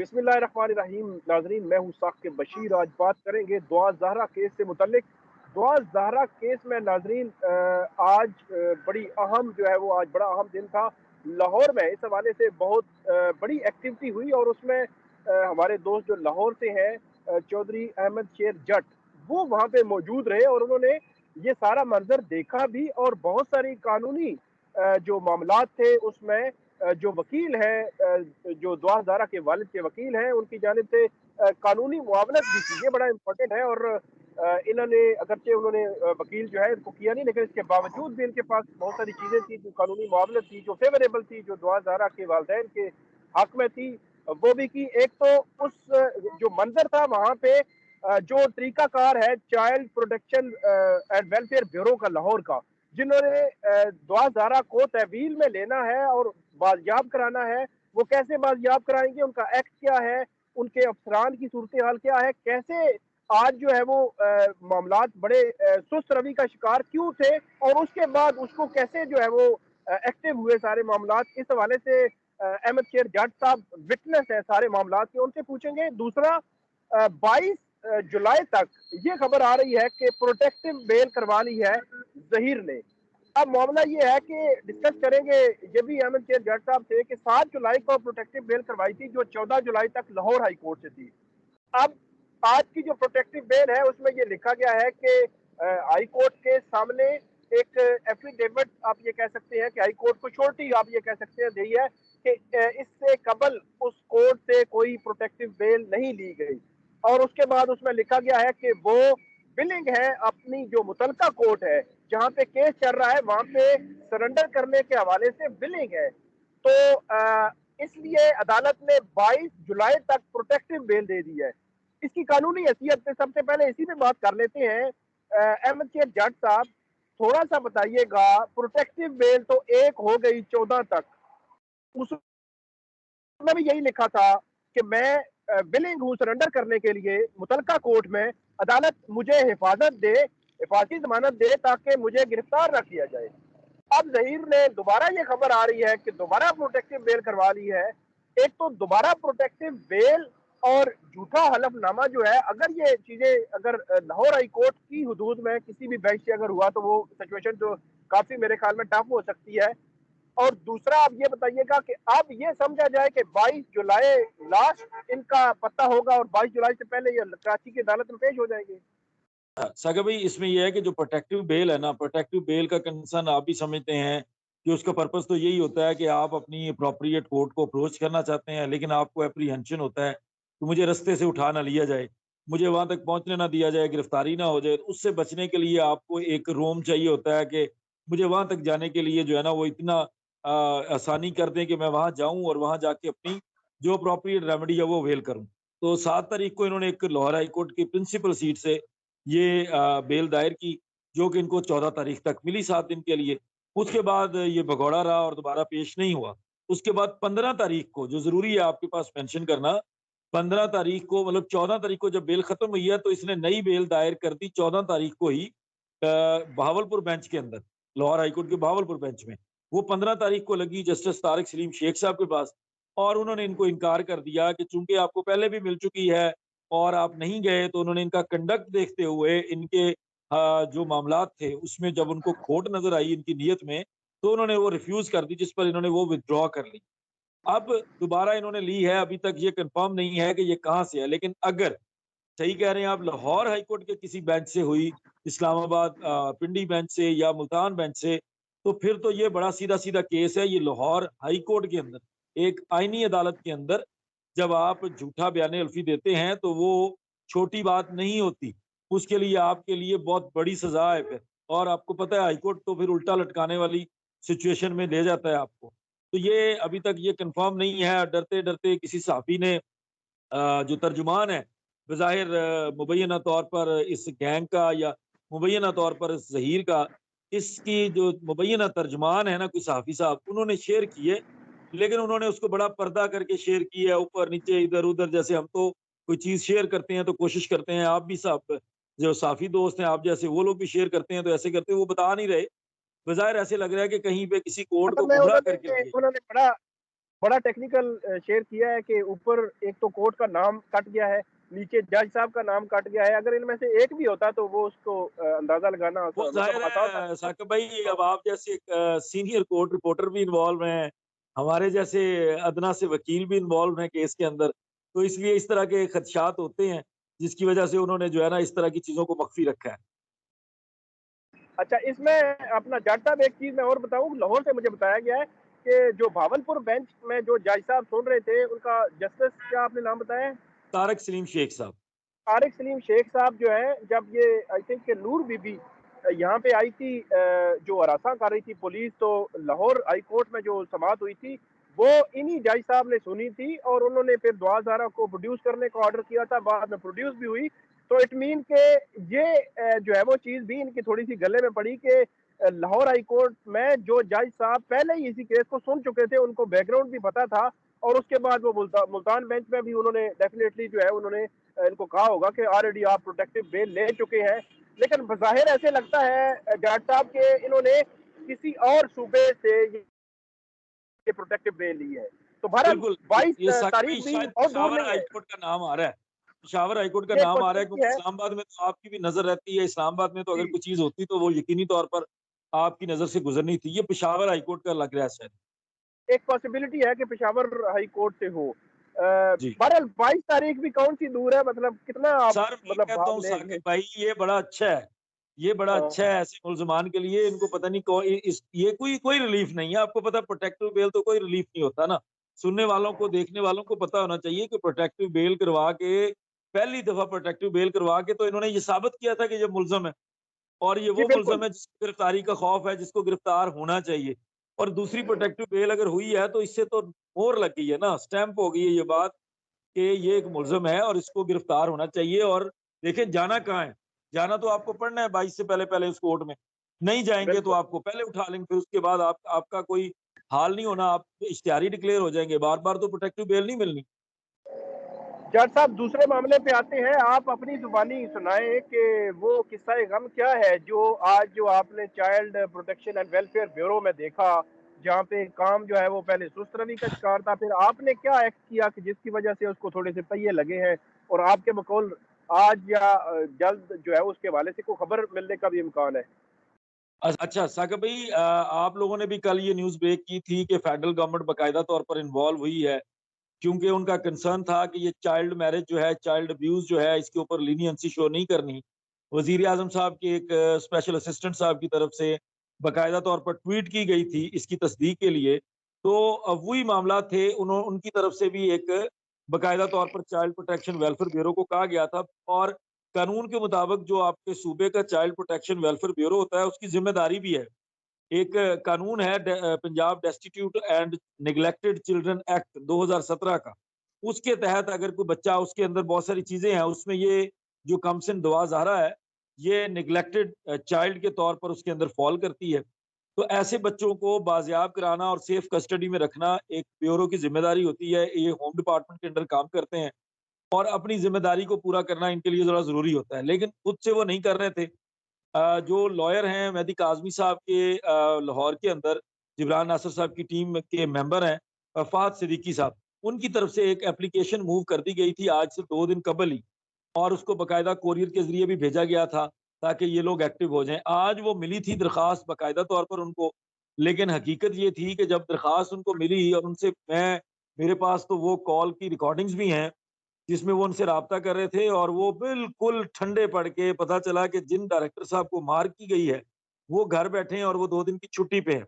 बिस्मिल्लाहिर्रहमानिर्रहीम। नाज़रीन, मैं हूँ साकिब बशीर। आज बात करेंगे दुआ ज़हरा केस से मुतल्लिक। दुआ ज़हरा केस में नाज़रीन आज बड़ी अहम जो है वो आज बड़ा अहम दिन था लाहौर में। इस हवाले से बहुत बड़ी एक्टिविटी हुई और उसमें हमारे दोस्त जो लाहौर से हैं चौधरी अहमद शेर जट, वो वहाँ पे मौजूद रहे और उन्होंने ये सारा मंजर देखा भी और बहुत सारी कानूनी जो मामलात थे उसमें जो वकील हैं जो दुआ ज़हरा के वालिद के वकील हैं उनकी जानिब से कानूनी मुआवनत भी की। ये बड़ा इम्पोर्टेंट है और इन्होंने अगरचे उन्होंने वकील जो है इनको किया नहीं, लेकिन इसके बावजूद भी इनके पास बहुत सारी चीज़ें थी जो कानूनी मुआवनत थी, जो फेवरेबल थी, जो दुआ ज़हरा के वालदैन के हक में थी, वो भी की। एक तो उस जो मंजर था वहाँ पे जो तरीकाकार है child protection and welfare bureau का लाहौर का, जिन्होंने दुआ ज़हरा को तहवील में लेना है और बाजियाब कराना है, वो कैसे बाजियाब कराएंगे, उनका एक्ट क्या है, उनके अफसरान की सूरत हाल क्या है, कैसे आज जो है वो मामलात बड़े सुस्त रवि का शिकार क्यों थे और उसके बाद उसको कैसे जो है वो एक्टिव हुए सारे मामलात। इस हवाले से अहमद शेर जट साहब विटनेस है सारे मामलात के, उनसे पूछेंगे। दूसरा, 22 जुलाई तक ये खबर आ रही है कि प्रोटेक्टिव बेल करवा ली है जहीर ने। अब मामला ये है कि डिस्कस करेंगे ये भी अहमद शेर जट साहब से कि 7 जुलाई को प्रोटेक्टिव बेल करवाई थी जो 14 जुलाई तक लाहौर हाई कोर्ट से थी। अब आज की जो प्रोटेक्टिव बेल है उसमें ये लिखा गया है कि हाई कोर्ट के सामने एक एफिडेविट आप ये कह सकते हैं कि हाई कोर्ट को छोटी आप ये कह सकते हैं दी है कि इससे कबल उस कोर्ट से कोई प्रोटेक्टिव बेल नहीं ली गई और उसके बाद उसमें लिखा गया है कि वो बिलिंग है अपनी जो मुतलका कोर्ट है जहाँ पे केस चल रहा है वहाँ पे सरेंडर करने के हवाले से बिलिंग है। तो इसलिए अदालत ने 22 जुलाई तक प्रोटेक्टिव बेल दे दी है। इसकी कानूनी हैसियत पे सबसे पहले इसी पे बात कर लेते हैं। अहमद शेर जट साहब, थोड़ा सा बताइएगा, प्रोटेक्टिव बेल तो एक हो गई 14 तक, उसमें भी यही लिखा था कि मैं विलिंग हूँ सरेंडर करने के लिए मुतलका कोर्ट में, अदालत मुझे हिफाजत दे, हिफाजती जमानत दे ताकि मुझे गिरफ्तार न किया जाए। अब जहीर ने दोबारा ये खबर आ रही है कि दोबारा प्रोटेक्टिव बेल करवा ली है। एक तो दोबारा प्रोटेक्टिव बेल और झूठा हलफनामा जो है, अगर ये चीजें अगर लाहौर हाई कोर्ट की हदूद में किसी भी बेंच से अगर हुआ तो वो सिचुएशन तो काफी मेरे ख्याल में टफ हो सकती है। और दूसरा आप ये बताइएगा कि अब ये समझा जाए कि 22 जुलाई लास्ट इनका पता होगा और 22 जुलाई से पहले ये कराची की अदालत में पेश हो जाएंगे। सागर भाई, इसमें ये है कि जो प्रोटेक्टिव बेल है ना, प्रोटेक्टिव बेल का कंसर्न आप भी समझते हैं कि उसका पर्पस तो यही होता है कि आप अपनी अप्रोप्रिएट कोर्ट को अप्रोच करना चाहते हैं, लेकिन आपको एप्रीहेंशन होता है कि मुझे रास्ते से उठा ना लिया जाए, मुझे वहां तक पहुंचने ना दिया जाए, गिरफ्तारी ना हो जाए। तो उससे बचने के लिए आपको एक रोम चाहिए होता है कि मुझे वहां तक जाने के लिए जो है ना वो इतना आसानी कर दें कि मैं वहां जाऊं और वहां जाके अपनी जो अप्रोप्रिएट रेमेडी है वो अवेल करूं। तो 7 तारीख को इन्होंने एक लाहौर हाई कोर्ट की प्रिंसिपल सीट से ये बेल दायर की, जो कि इनको 14 तारीख तक मिली, 7 दिन के लिए। उसके बाद ये भगौड़ा रहा और दोबारा पेश नहीं हुआ। उसके बाद 15 तारीख को, जो ज़रूरी है आपके पास मेंशन करना, 15 तारीख को मतलब 14 तारीख को जब बेल खत्म हुई है, तो इसने नई बेल दायर कर दी 14 तारीख को ही बहावलपुर बेंच के अंदर, लाहौर हाई कोर्ट के बहावलपुर बेंच में। वो 15 तारीख को लगी जस्टिस तारिक सलीम शेख साहब के पास और उन्होंने इनको इनकार कर दिया कि चूँकि आपको पहले भी मिल चुकी है और आप नहीं गए, तो उन्होंने इनका कंडक्ट देखते हुए इनके जो मामलात थे उसमें जब उनको खोट नज़र आई इनकी नीयत में, तो उन्होंने वो रिफ्यूज़ कर दी, जिस पर इन्होंने वो विथड्रॉ कर ली। अब दोबारा इन्होंने ली है, अभी तक ये कन्फर्म नहीं है कि ये कहाँ से है, लेकिन अगर सही कह रहे हैं आप, लाहौर हाई कोर्ट के किसी बेंच से हुई, इस्लामाबाद पिंडी बेंच से या मुल्तान बेंच से, तो फिर तो ये बड़ा सीधा-सीधा केस है। ये लाहौर हाई कोर्ट के अंदर, एक आईनी अदालत के अंदर जब आप झूठा बयान-ए-अल्फ़ी देते हैं, तो वो छोटी बात नहीं होती। उसके लिए आपके लिए बहुत बड़ी सज़ा है फिर, और आपको पता है हाई कोर्ट तो फिर उल्टा लटकाने वाली सिचुएशन में ले जाता है आपको। तो ये अभी तक ये कन्फर्म नहीं है, डरते-डरते किसी सहाफ़ी ने जो तर्जुमान है, बज़ाहिर मुबैना तौर पर इस गैंग का या मुबैना तौर पर इस ज़हीर का, इसकी जो मुबैना तर्जुमान है ना कोई सहाफ़ी साहब, उन्होंने शेयर किए, लेकिन उन्होंने उसको बड़ा पर्दा करके शेयर किया, ऊपर-नीचे, इधर-उधर। जैसे हम तो कोई चीज़ शेयर करते हैं तो कोशिश करते हैं, आप भी साहब जो सहाफ़ी दोस्त हैं आप जैसे, वो लोग भी शेयर करते हैं तो ऐसे करते हैं, वो बता नहीं रहे। बज़ाहिर ऐसे लग रहा है कि कहीं पे किसी कोर्ट असल को में गुमराह करके उन्होंने लिए। उन्होंने बड़ा बड़ा टेक्निकल शेयर किया है कि ऊपर एक तो कोर्ट का नाम कट गया है, नीचे जज साहब का नाम कट गया है। अगर इनमें से एक भी होता तो वो उसको अंदाजा लगाना वो मतलब ज़ाहिर आसान था। है साकिब भाई, अब आप जैसे एक सीनियर कोर्ट रिपोर्टर भी इन्वॉल्व हैं, हमारे जैसे अदना से वकील भी इन्वॉल्व हैं केस के अंदर, तो इसलिए इस तरह के खदशात होते हैं, जिसकी वजह से उन्होंने जो है ना इस तरह की चीज़ों को मख्फ़ी रखा है। अच्छा, इसमें अपना जज साहब एक चीज़ मैं और बताऊँ, लाहौर से मुझे बताया गया है कि जो भावलपुर बेंच में जो जज साहब सुन रहे थे, उनका जस्टिस क्या आपने नाम बताया है? तारिक सलीम शेख साहब। तारिक सलीम शेख साहब जो है, जब ये आई थिंक कि नूर बीबी यहाँ पे आई थी, जो हरासा कर रही थी पुलिस, तो लाहौर हाई कोर्ट में जो समाअत हुई थी, वो इन्हीं जज साहब ने सुनी थी और उन्होंने फिर दुआ ज़हरा को प्रोड्यूस करने का ऑर्डर किया था, बाद में प्रोड्यूस भी हुई। तो इट मीन के ये जो है वो चीज़ भी इनकी थोड़ी सी गले में पड़ी कि लाहौर हाई कोर्ट में जो जज साहब पहले ही इसी केस को सुन चुके थे, उनको बैकग्राउंड भी पता था, और उसके बाद वो मुल्तान बेंच में भी उन्होंने डेफिनेटली जो है उन्होंने इनको कहा होगा कि ऑलरेडी आप प्रोटेक्टिव बेल ले चुके हैं। लेकिन बज़ाहिर ऐसे लगता है जज साहब के इन्होंने किसी और सूबे से ये प्रोटेक्टिव बेल ली है। तो बहरहाल बिल्कुल, 22 ये साकिब भाई तारीख भी शायद बहुत दूर पेशावर नहीं हाई है। कोर्ट का नाम आ रहा है। पेशावर हाई कोर्ट का ये एक नाम आ रहा है पॉसिबिलिटी क्योंकि है। इस्लामाबाद में तो आपकी भी नज़र रहती है, इस्लामाबाद में तो अगर जी, कोई चीज़ होती तो वो यकीनी तौर पर आपकी नज़र से गुज़रनी थी। ये पेशावर हाई कोर्ट का लग रहा है शायद। एक पॉसिबिलिटी है कि पेशावर हाई कोर्ट से हो। जी। बहरहाल 22 तारीख भी कौन सी दूर है, मतलब कितना आप सर मैं मतलब कहता भाव हूँ ले साकिब ले भाई, ये बड़ा अच्छा है। ये बड़ा अच्छा है ऐसे मुल्ज़मान के लिए, इनको पता नहीं कौ इ इस ये कोई कोई रिलीफ़ नहीं है। आपको पता है प्रोटेक्टिव बेल तो कोई रिलीफ़ नहीं होता ना। सुनने वालों को, देखने वालों को पता होना चाहिए कि प्रोटेक्टिव बेल करवा के, पहली दफ़ा प्रोटेक्टिव बेल करवा के तो इन्होंने ये साबित किया था कि ये मुल्ज़िम है। और ये जी वो मुल्ज़िम बिल्कुल। है जिसको गिरफ्तारी का खौफ है, जिसको गिरफ्तार होना चाहिए। और दूसरी प्रोटेक्टिव बेल अगर हुई है तो इससे तो मोहर लग गई है ना, स्टैम्प हो गई है ये बात कि ये एक मुल्ज़िम है और इसको गिरफ्तार होना चाहिए। और देखिए जाना कहाँ है? जाना तो आपको पड़ना है 22 से पहले-पहले उस कोर्ट में। नहीं जाएँगे तो बिल्कुल। आपको पहले उठा लेंगे, फिर उसके बाद आपका कोई हाल नहीं होना, आप इश्तिहारी डिक्लेयर हो जाएँगे। बार-बार तो प्रोटेक्टिव बेल नहीं मिलनी। जज साहब, दूसरे मामले पे आते हैं। आप अपनी ज़ुबानी सुनाएँ कि वो किस्सा-ए-गम क्या है जो आज जो आपने child protection and welfare bureau में देखा, जहाँ पे काम जो है वो पहले सुस्त रवि का शिकार था, फिर आपने क्या एक्ट किया कि जिसकी वजह से उसको थोड़े से पहिये लगे हैं, और आपके बकौल आज या जल्द जो है उसके हवाले से कोई खबर मिलने का भी इम्कान है? अच्छा साकिब भाई, आप लोगों ने भी कल ये न्यूज़ ब्रेक की थी कि फेडरल गवर्नमेंट बाकायदा तौर पर इन्वॉल्व हुई है, क्योंकि उनका कंसर्न था कि ये चाइल्ड मैरिज जो है, चाइल्ड अब्यूज़ जो है, इसके ऊपर लीनियंसी शो नहीं करनी। वज़ीर-ए-आज़म साहब के एक स्पेशल असिस्टेंट साहब की तरफ से बाकायदा तौर पर ट्वीट की गई थी इसकी तस्दीक के लिए। तो वही मामला थे, उनकी तरफ से भी एक बाकायदा तौर पर चाइल्ड प्रोटेक्शन वेलफेयर ब्यूरो को कहा गया था। और कानून के मुताबिक जो आपके सूबे का चाइल्ड प्रोटेक्शन वेलफेयर ब्यूरो होता है, उसकी ज़िम्मेदारी भी है। एक कानून है Punjab destitute and neglected children act 2017 का। उसके तहत अगर कोई बच्चा, उसके अंदर बहुत सारी चीज़ें हैं, उसमें ये जो कमसिन दुआ ज़हरा है, ये नेग्लेक्टेड चाइल्ड के तौर पर उसके अंदर फ़ॉल करती है। तो ऐसे बच्चों को बाज़याब कराना और सेफ कस्टडी में रखना एक ब्यूरो की ज़िम्मेदारी होती है। ये होम डिपार्टमेंट के अंडर काम करते हैं और अपनी ज़िम्मेदारी को पूरा करना इनके लिए ज़रा ज़रूरी होता है। लेकिन खुद से वो नहीं कर रहे थे। जो लॉयर हैं मेहदी काज़मी साहब के लाहौर के अंदर जिब्रान नासिर साहब की टीम के मेंबर हैं फ़हद सिद्दीकी साहब, उनकी तरफ से एक एप्लीकेशन मूव कर दी गई थी आज से 2 दिन कबल ही, और उसको बाकायदा कोरियर के ज़रिए भी भेजा गया था ताकि ये लोग एक्टिव हो जाएँ। आज वो मिली थी दरख़्वास्त बाकायदा तौर पर उनको, लेकिन हकीकत ये थी कि जब दरख़्वास्त उनको मिली और उनसे मेरे पास तो वो कॉल की रिकॉर्डिंग्स भी हैं जिसमें वो उनसे राब्ता कर रहे थे, और वो बिल्कुल ठंडे पड़ के पता चला कि जिन डायरेक्टर साहब को मार की गई है, वो घर बैठे हैं और वो 2 दिन की छुट्टी पे हैं।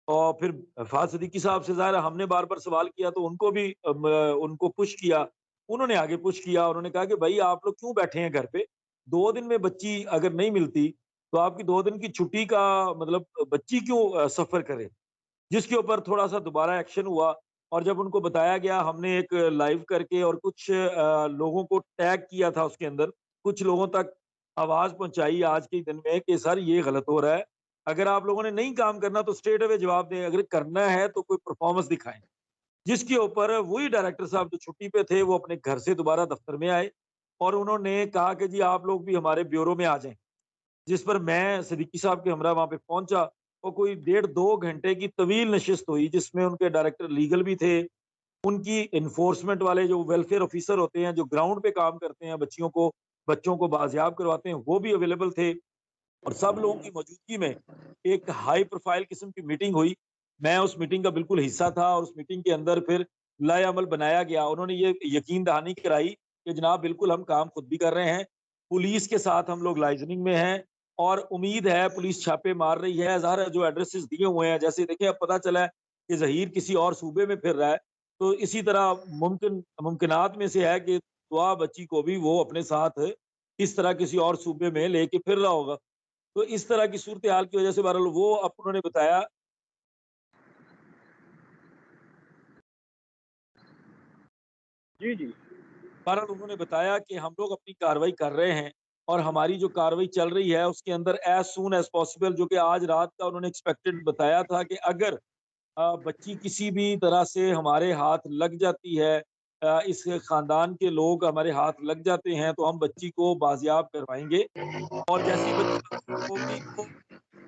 और फिर फ़ाज़ सिद्दीकी साहब से ज़ाहिर है हमने बार-बार सवाल किया तो उनको भी उनको पुश किया। उन्होंने आगे पुश किया, उन्होंने कहा कि भई आप लोग क्यों बैठे हैं घर पे? 2 दिन में बच्ची अगर नहीं मिलती, तो आपकी 2 दिन की छुट्टी का मतलब बच्ची क्यों सफ़र करे? जिसके ऊपर थोड़ा-सा दोबारा एक्शन हुआ, और जब उनको बताया गया, हमने एक लाइव करके और कुछ लोगों को टैग किया था उसके अंदर, कुछ लोगों तक आवाज़ पहुँचाई आज के दिन में कि सर ये गलत हो रहा है। अगर आप लोगों ने नहीं काम करना तो स्ट्रेट अवे जवाब दें, अगर करना है तो कोई परफ़ॉर्मेंस दिखाएँ। जिसके ऊपर वही डायरेक्टर साहब जो छुट्टी पे थे, वो अपने घर से दोबारा दफ्तर में आए और उन्होंने कहा कि जी आप लोग भी हमारे ब्यूरो में आ जाएँ। जिस पर मैं सिद्दीकी साहब के हमरा वहाँ पे पहुँचा और कोई 1.5-2 घंटे की तवील नशिस्त हुई, जिसमें उनके डायरेक्टर लीगल भी थे, उनकी एनफोर्समेंट वाले जो वेलफेयर ऑफिसर होते हैं, जो ग्राउंड पे काम करते हैं, बच्चों को बाजियाब करवाते हैं, वो भी अवेलेबल थे। और सब लोगों की मौजूदगी में एक हाई प्रोफाइल किस्म की मीटिंग हुई। मैं उस मीटिंग का बिल्कुल हिस्सा था और उस मीटिंग के अंदर फिर लाएअमल बनाया गया। उन्होंने ये यकीन दहानी कराई कि जनाब बिल्कुल हम काम खुद भी कर रहे हैं। पुलिस के साथ हम लोग लाइजनिंग में हैं और उम्मीद है पुलिस छापे मार रही है। ज़ाहिर है जो एड्रेसेस दिए हुए हैं, जैसे देखिए अब पता चला है कि ज़हीर किसी और सूबे में फिर रहा है। तो इसी तरह मुमकिनात में से है कि दुआ बच्ची को भी वो अपने साथ इस तरह किसी और सूबे में लेके फिर रहा होगा। तो इस तरह की सूरत-ए-हाल की वजह से बहरहाल वो अब उन्होंने बताया। जी, जी। बहरहाल उन्होंने बताया कि हम लोग अपनी कार्रवाई कर रहे हैं और हमारी जो कार्रवाई चल रही है उसके अंदर एज़ सून एज़ पॉसिबल, जो कि आज रात का उन्होंने एक्सपेक्टेड बताया था कि अगर बच्ची किसी भी तरह से हमारे हाथ लग जाती है, इस खानदान के लोग हमारे हाथ लग जाते हैं, तो हम बच्ची को बाजियाब करवाएँगे। और जैसे ही बच्ची बाजियाब होगी तो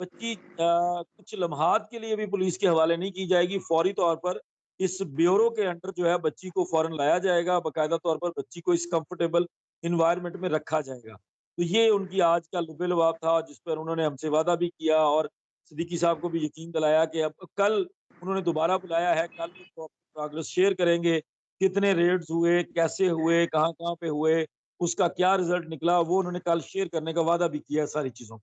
बच्ची कुछ लम्हात के लिए भी पुलिस के हवाले नहीं की जाएगी, फ़ौरी तौर पर इस ब्यूरो के अंडर जो है बच्ची को फ़ौरन लाया जाएगा, बाकायदा तौर पर बच्ची को इस कंफर्टेबल एनवायरनमेंट में रखा जाएगा। तो ये उनकी आज का लुब-ए-लुआब था, जिस पर उन्होंने हमसे वादा भी किया और सिद्दीकी साहब को भी यकीन दिलाया कि अब कल उन्होंने दोबारा बुलाया है, कल वो प्रोग्रेस शेयर करेंगे, कितने रेड्स हुए, कैसे हुए, कहाँ-कहाँ पे हुए, उसका क्या रिज़ल्ट निकला, वो उन्होंने कल शेयर करने का वादा भी किया है सारी चीज़ों को।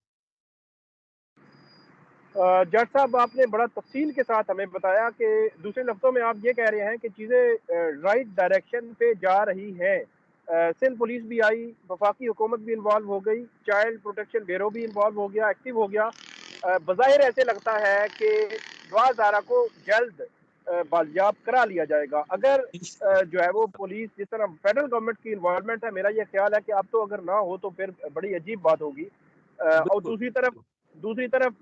जज साहब, आपने बड़ा तफ़सील के साथ हमें बताया कि दूसरे लफ्ज़ों में आप ये कह रहे हैं कि चीज़ें राइट डायरेक्शन पे जा रही हैं। सिंध पुलिस भी आई, वफाकी हुकूमत भी इन्वॉल्व हो गई, चाइल्ड प्रोटेक्शन ब्यूरो भी इन्वॉल्व हो गया, एक्टिव हो गया। बज़ाहिर ऐसे लगता है कि नवाज़ ज़ारा को जल्द बाजियाब करा लिया जाएगा। अगर इंशाअल्लाह, जो है वो पुलिस जिस तरह फेडरल गवर्नमेंट की इन्वॉल्वमेंट है, मेरा ये ख्याल है कि अब तो अगर ना हो तो फिर बड़ी अजीब बात होगी। और बिल्कुल, बिल्कुल। दूसरी तरफ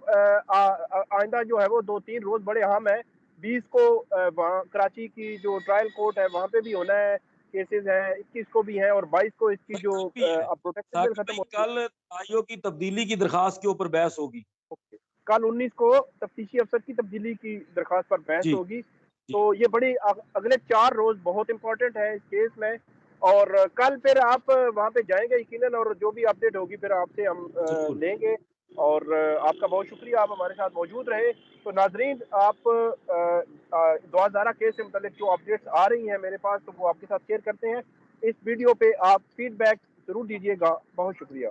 आइंदा जो है वो 2-3 रोज़ बड़े अहम हैं। 20 को वहाँ कराची की जो ट्रायल कोर्ट है वहाँ पे भी होना है, केसेज़ हैं, 21 को भी हैं और 22 को इसकी भाई जो कल भी है। अब प्रोटेक्शन बिल साकिब खत्म भाई होती है। कल ताइयों की तब्दीली की दरखास्त के ऊपर बहस होगी। ओके। कल 19 को तफ्तीशी अफसर की तब्दीली की दरख्वास्त पर बहस जी, होगी। जी। तो ये बड़ी अगले 4 रोज़ बहुत इम्पोर्टेंट है इस केस में। और कल फिर आप वहाँ पे जाएँगे यकीनन और जो भी अपडेट होगी फिर आपसे हम बिल्कुल। लेंगे। और आपका बहुत शुक्रिया, आप हमारे साथ मौजूद रहे। तो नाज़रीन, आप दुआ ज़ारा केस से मुतल्लिक जो अपडेट्स आ रही हैं मेरे पास, तो वो आपके साथ शेयर करते हैं। इस वीडियो पे आप फीडबैक ज़रूर दीजिएगा। बहुत शुक्रिया।